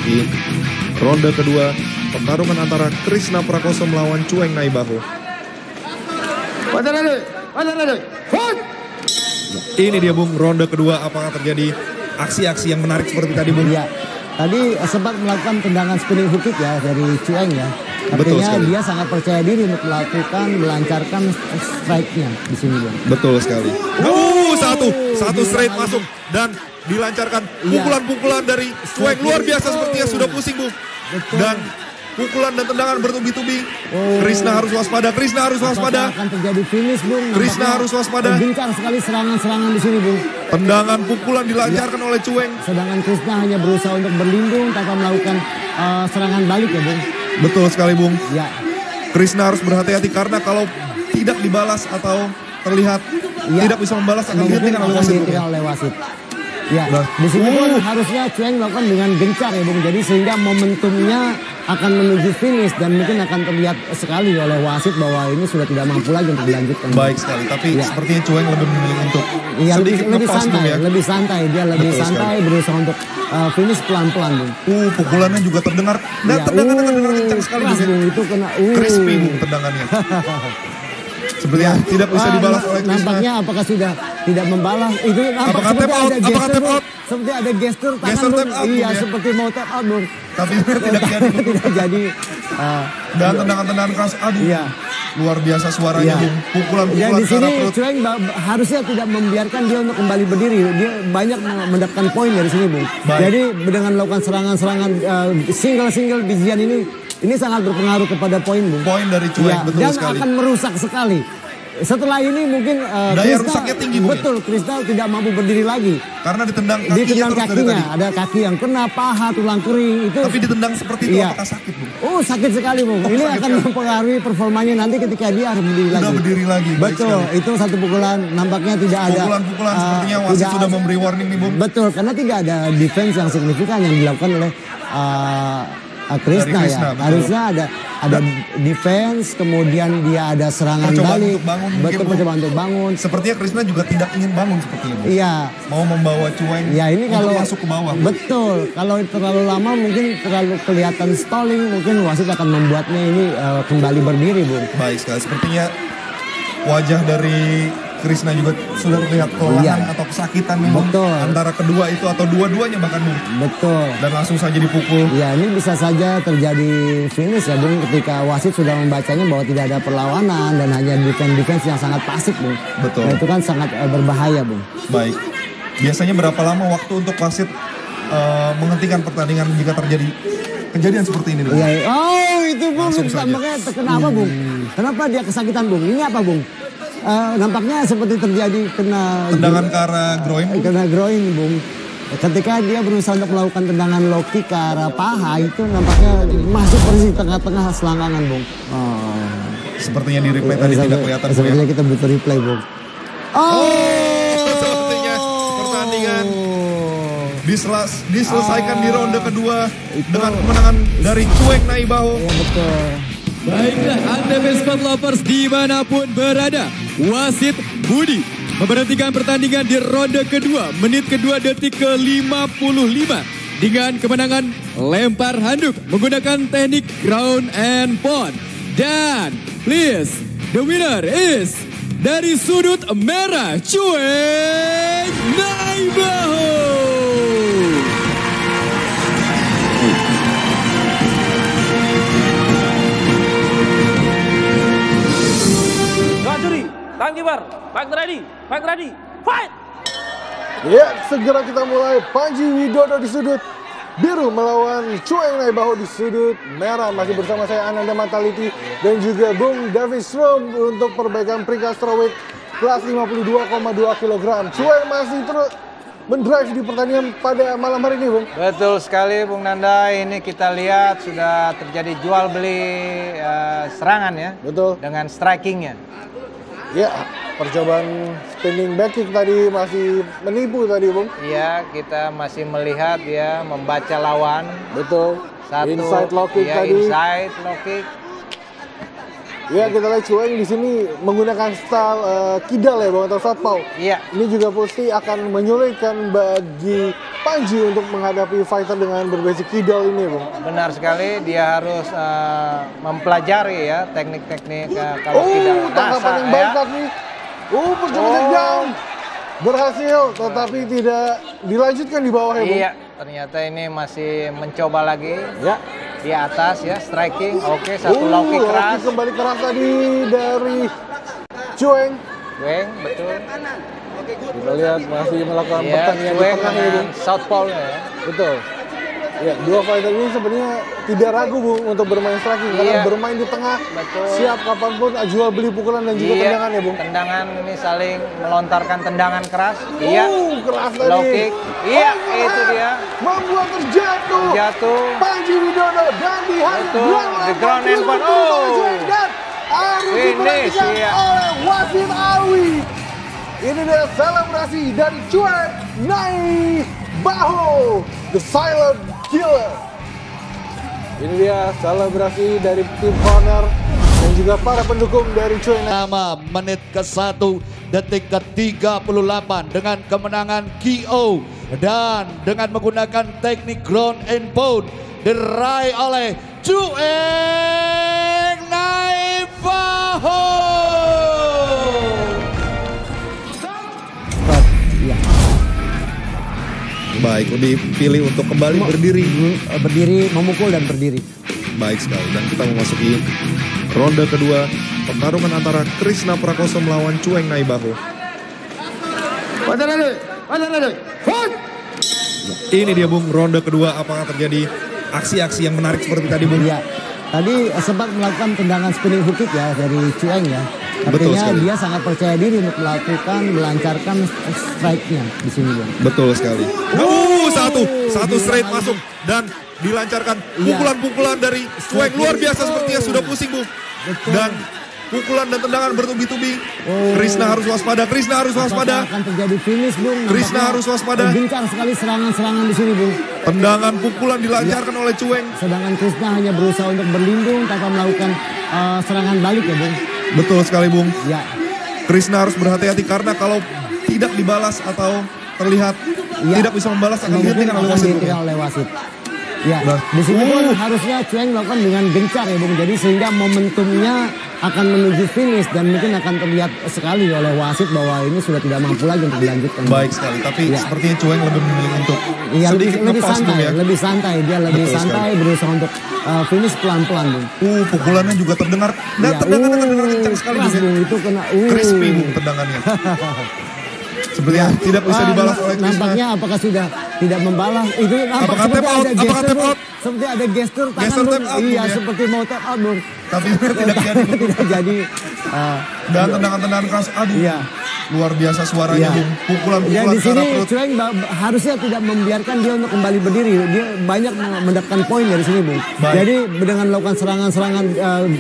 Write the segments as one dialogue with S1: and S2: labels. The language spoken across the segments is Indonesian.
S1: memasuki ronde kedua pertarungan antara Krishna Prakoso melawan Cueng Naibaho. Ini dia Bung, ronde kedua, apakah terjadi aksi-aksi yang menarik seperti tadi Bung?
S2: Iya, tadi sempat melakukan tendangan spinning hook kick ya dari Cueng ya. Artinya dia sangat percaya diri untuk melancarkan strike-nya di sini Bung.
S1: Betul sekali. Satu straight masuk dan dilancarkan pukulan-pukulan dari Cueng luar biasa, sepertinya sudah pusing Bung.
S2: Betul.
S1: Dan pukulan dan tendangan bertubi-tubi. Krishna harus waspada, Krishna harus waspada.
S2: Akan terjadi finish Bung.
S1: Krishna harus waspada.
S2: Gencar sekali serangan-serangan di sini Bung.
S1: Tendangan pukulan dilancarkan oleh Cueng.
S2: Sedangkan Krishna hanya berusaha untuk berlindung tanpa melakukan serangan balik ya Bung.
S1: Betul sekali Bung.
S2: Ya.
S1: Krishna harus berhati-hati karena kalau tidak dibalas atau terlihat tidak bisa membalas akan dihentikan oleh wasit.
S2: Ya, di sini pun harusnya Cueng melakukan dengan gencar ya Bung. Jadi sehingga momentumnya akan menuju finish dan mungkin akan terlihat sekali oleh wasit bahwa ini sudah tidak mampu lagi untuk dilanjutkan.
S1: Baik sekali, tapi sepertinya Cueng lebih memilih untuk sedikit
S2: lebih santai,
S1: ya.
S2: Lebih santai, dia lebih santai berusaha untuk finish pelan-pelan Bung.
S1: Pukulannya juga terdengar. Dan tendangannya terdengar kencang sekali
S2: Bung. Itu kena
S1: crispy Bung tendangannya. Sepertinya tidak bisa dibalas oleh Krishna.
S2: Nampaknya apakah sudah tidak membalas? Itu
S1: apakah tap out? Apakah tap out?
S2: Seperti ada gestur tangan Bung. Iya, seperti mau tap out Bung.
S1: Tapi tidak jadi.
S2: Tidak jadi.
S1: Dan tendangan-tendangan keras, luar biasa suaranya Bung. Pukulan-pukulan
S2: di sini
S1: perut.
S2: Cueng harusnya tidak membiarkan dia untuk kembali berdiri. Dia banyak mendapatkan poin dari sini Bung. Jadi dengan melakukan serangan-serangan single bijian ini sangat berpengaruh kepada poin Bung.
S1: Poin dari Cueng betul
S2: dan
S1: sekali.
S2: Dan akan merusak sekali. Setelah ini mungkin
S1: daya rusaknya tinggi Bung.
S2: Betul, Krishna tidak mampu berdiri lagi.
S1: Karena ditendang kakinya.
S2: Ditendang kakinya, ada kaki yang kena, paha, tulang kering itu.
S1: Tapi ditendang seperti itu apakah sakit Bung?
S2: Sakit sekali Bung. Ini akan mempengaruhi performanya nanti ketika dia harus berdiri lagi.
S1: Sudah berdiri lagi.
S2: Betul, itu satu pukulan nampaknya tidak ada.
S1: Pukulan-pukulan sepertinya wasit sudah memberi warning nih Bung.
S2: Betul, karena tidak ada defense yang signifikan yang dilakukan oleh Krishna ya.
S1: Betul.
S2: Harusnya ada defense, kemudian dia ada serangan balik. Betul, percobaan untuk bangun.
S1: Sepertinya Krishna juga tidak ingin bangun sepertinya.
S2: Iya.
S1: Mau membawa Cueng
S2: ini kalau
S1: masuk ke bawah.
S2: Betul. Kalau terlalu lama mungkin terlalu kelihatan stalling, mungkin wasit akan membuatnya ini kembali berdiri Bung.
S1: Baik sekali. Sepertinya wajah dari Krishna juga sudah terlihat kelelahan atau kesakitan nih Bung. Antara kedua itu atau dua-duanya bahkan Bung.
S2: Betul.
S1: Dan langsung saja dipukul.
S2: Ya, ini bisa saja terjadi finish ya Bung ketika wasit sudah membacanya bahwa tidak ada perlawanan dan hanya defense yang sangat pasif Bung.
S1: Betul.
S2: Nah, itu kan sangat berbahaya Bung.
S1: Baik. Biasanya berapa lama waktu untuk wasit menghentikan pertandingan jika terjadi kejadian seperti ini Bung?
S2: Iya. Itu Bung. Tampaknya kenapa Bung? Kenapa dia kesakitan Bung? Ini apa Bung? Nampaknya seperti terjadi kena
S1: tendangan ke arah groin.
S2: Kena groin Bung. Ketika dia berusaha untuk melakukan tendangan low kick ke arah paha itu nampaknya masuk persis tengah-tengah selangkangan Bung.
S1: Sepertinya di replay tadi tidak kelihatan.
S2: Sepertinya kita butuh replay Bung.
S1: Sepertinya pertandingan diselesaikan di ronde kedua dengan kemenangan dari Cueng Naibaho.
S2: Iya betul.
S3: Baiklah Anda Sport Lovers dimanapun berada, wasit Budi memberhentikan pertandingan di ronde kedua, menit kedua detik ke-55 dengan kemenangan lempar handuk menggunakan teknik ground and pound. Dan please, the winner is dari sudut merah Cueng Naibaho.
S4: Time keeper, fight ready, fight!
S5: Ya, segera kita mulai. Panji Widodo di sudut biru melawan Cueng Naibaho di sudut merah. Masih bersama saya Ananda Mataliti dan juga Bung Davis Strom untuk perbaikan peringkat strawweight kelas 52,2 kg. Cueng masih terus mendrive di pertandingan pada malam hari ini, Bung.
S6: Betul sekali, Bung Nanda. Ini kita lihat sudah terjadi jual beli serangan ya.
S5: Betul.
S6: Dengan strikingnya.
S5: Ya, percobaan spinning back kick tadi masih menipu tadi, Bung.
S6: Iya, kita masih melihat ya, membaca lawan.
S5: Betul.
S6: Satu,
S5: inside low kick
S6: ya,
S5: tadi.
S6: Inside low kick.
S5: Ya, kita lihat Cueng di sini menggunakan style kidal ya Bang, atau southpaw.
S6: Iya.
S5: Ini juga pasti akan menyulitkan bagi Panji untuk menghadapi fighter dengan berbasic kidal ini Bang.
S6: Benar sekali, dia harus mempelajari ya teknik-teknik kalau kidal.
S5: Tangkapan yang baik tadi. Percobaan down. Berhasil, tetapi tidak dilanjutkan di bawah ya Bang.
S6: Iya, ternyata ini masih mencoba lagi.
S5: Ya.
S6: Di atas ya, striking. Oke, satu low kick keras.
S5: Kembali keras tadi dari Cueng.
S6: Cueng, betul.
S5: Kita lihat masih melakukan pertandingan di tengah ya Bung.
S6: Southpaw ya.
S5: Betul. Ya, dua fighter ini sebenarnya tidak ragu Bung untuk bermain striking karena bermain di tengah.
S6: Betul.
S5: Siap kapanpun jual beli pukulan dan juga tendangan ya Bung.
S6: Tendangan ini saling melontarkan tendangan keras. Iya.
S5: Keras tadi.
S6: Low kick. Iya, itu dia.
S5: Membuat terjatuh.
S6: Jatuh.
S5: Panji Widodo dan
S6: di ground and pound.
S5: Dan harus
S6: finish
S5: diperhatikan oleh Wasit Alwi. Ini dia selebrasi dari Cueng Naibaho, the silent killer. Ini dia selebrasi dari tim partner dan juga para pendukung dari Cueng.
S7: Nama menit ke-1 detik ke-38 dengan kemenangan KO dan dengan menggunakan teknik ground and pound diraih oleh Cueng Naibaho.
S1: Baik, lebih pilih untuk kembali berdiri.
S2: Berdiri, memukul dan berdiri.
S1: Baik sekali, dan kita memasuki ronde kedua pertarungan antara Krishna Prakoso melawan Cueng Naibaho. Ini dia Bung, ronde kedua, apakah terjadi aksi-aksi yang menarik seperti tadi Bung?
S2: Iya, tadi sempat melakukan tendangan spinning hook kick ya dari Cueng ya. Artinya dia sangat percaya diri untuk melancarkan strike-nya di sini Bung.
S1: Betul sekali. Satu straight masuk dan dilancarkan pukulan-pukulan dari Cueng luar biasa sepertinya sudah pusing Bung. Dan pukulan dan tendangan bertubi-tubi. Krishna harus waspada, Krishna harus waspada.
S2: Akan terjadi finish Bung.
S1: Krishna harus waspada.
S2: Gencar sekali serangan-serangan di sini Bung.
S1: Tendangan pukulan dilancarkan oleh Cueng.
S2: Sedangkan Krishna hanya berusaha untuk berlindung tanpa melakukan serangan balik ya Bung.
S1: Betul sekali Bung.
S2: Ya.
S1: Krishna harus berhati-hati karena kalau tidak dibalas atau terlihat tidak bisa membalas akan dihentikan oleh wasit.
S2: Ya, di sini pun harusnya Cueng melakukan dengan gencar ya Bung. Jadi sehingga momentumnya akan menuju finish dan mungkin akan terlihat sekali oleh wasit bahwa ini sudah tidak mampu lagi untuk dilanjutkan.
S1: Baik sekali, tapi sepertinya Cueng lebih memilih untuk sedikit
S2: lebih
S1: ngepas
S2: santai,
S1: ya.
S2: Lebih santai, dia lebih santai berusaha untuk finish pelan-pelan Bung.
S1: Pukulannya juga terdengar dan tendangannya terdengar kencang sekali
S2: Bung. Itu kena
S1: crispy Bung tendangannya. Sepertinya tidak bisa dibalas oleh Krishna.
S2: Nampaknya apakah sudah tidak membalas? Itu
S1: apakah tap out? Apakah tap out?
S2: Seperti ada gestur tangan Bung. Iya, seperti mau tap out Bung.
S1: Tapi tidak jadi.
S2: Tidak jadi.
S1: Dan tendangan-tendangan keras, aduh.
S2: Iya.
S1: Luar biasa suaranya Bung. Pukulan-pukulan
S2: di sini
S1: perut.
S2: Cueng harusnya tidak membiarkan dia untuk kembali berdiri. Dia banyak mendapatkan poin dari sini Bung. Jadi dengan melakukan serangan-serangan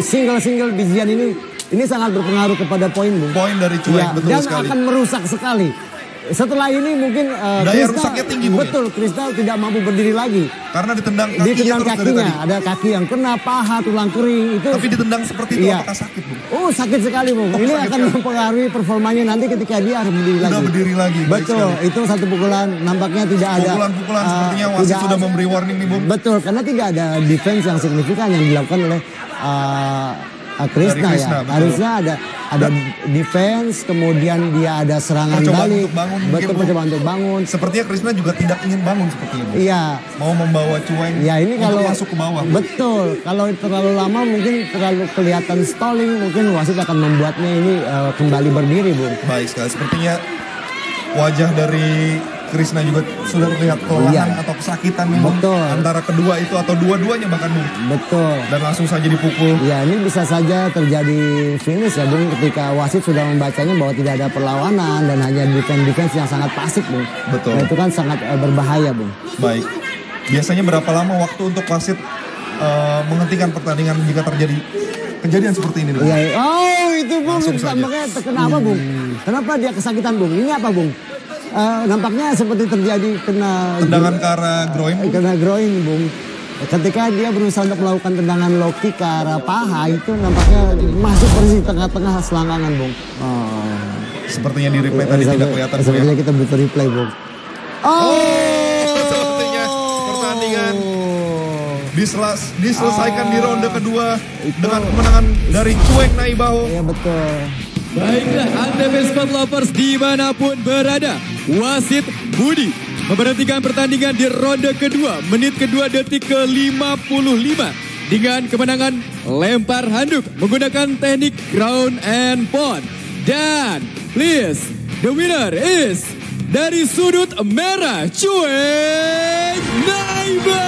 S2: single bijian ini sangat berpengaruh kepada poin Bung.
S1: Poin dari Cueng betul
S2: dan
S1: sekali.
S2: Dan akan merusak sekali. Setelah ini mungkin
S1: daya rusaknya tinggi Bung.
S2: Betul, Krishna tidak mampu berdiri lagi.
S1: Karena ditendang kakinya terus dari tadi.
S2: Ada kaki yang kena, paha, tulang kering itu.
S1: Tapi ditendang seperti itu apakah sakit Bung?
S2: Sakit sekali Bung. Ini akan mempengaruhi performanya nanti ketika dia harus berdiri lagi.
S1: Sudah berdiri lagi.
S2: Betul, itu satu pukulan nampaknya tidak ada.
S1: Pukulan-pukulan sepertinya wasit sudah memberi warning nih Bung.
S2: Betul, karena tidak ada defense yang signifikan yang dilakukan oleh Krishna ya.
S1: Betul.
S2: Harusnya ada defense, kemudian dia ada serangan balik. Mencoba untuk bangun.
S1: Sepertinya Krishna juga tidak ingin bangun sepertinya.
S2: Iya.
S1: Mau membawa Cueng
S2: kalau
S1: masuk ke bawah.
S2: Betul. Kalau terlalu lama mungkin terlalu kelihatan stalling, mungkin wasit akan membuatnya ini kembali berdiri, Bung.
S1: Baik sekali. Sepertinya wajah dari Krishna juga sudah terlihat kelelahan atau kesakitan nih Bung. Antara kedua itu atau dua-duanya bahkan Bung.
S2: Betul.
S1: Dan langsung saja dipukul.
S2: Ya, ini bisa saja terjadi finish ya Bung ketika wasit sudah membacanya bahwa tidak ada perlawanan dan hanya defense yang sangat pasif Bung.
S1: Betul.
S2: Nah, itu kan sangat berbahaya Bung.
S1: Baik. Biasanya berapa lama waktu untuk wasit menghentikan pertandingan jika terjadi kejadian seperti ini Bung?
S2: Iya. Oh, itu Bung. Makanya terkena apa Bung? Kenapa dia kesakitan Bung? Ini apa Bung?
S1: Nampaknya seperti terjadi kena
S2: tendangan ke arah groin.
S1: Kena groin, Bung.
S2: ketika dia berusaha untuk melakukan tendangan low kick ke arah paha itu nampaknya masuk persis di tengah-tengah selangkangan, Bung.
S1: Sepertinya di replay tadi tidak kelihatan.
S2: Sepertinya kita butuh replay, Bung.
S1: Sepertinya pertandingan diselesaikan di ronde kedua dengan kemenangan dari Cueng Naibaho.
S2: Iya betul.
S3: Baiklah, Antv Sport Lovers dimanapun berada, wasit Budi memberhentikan pertandingan di ronde kedua, menit kedua, detik ke-55 dengan kemenangan lempar handuk menggunakan teknik ground and pound. Dan please, the winner is dari sudut merah Cueng Naibaho.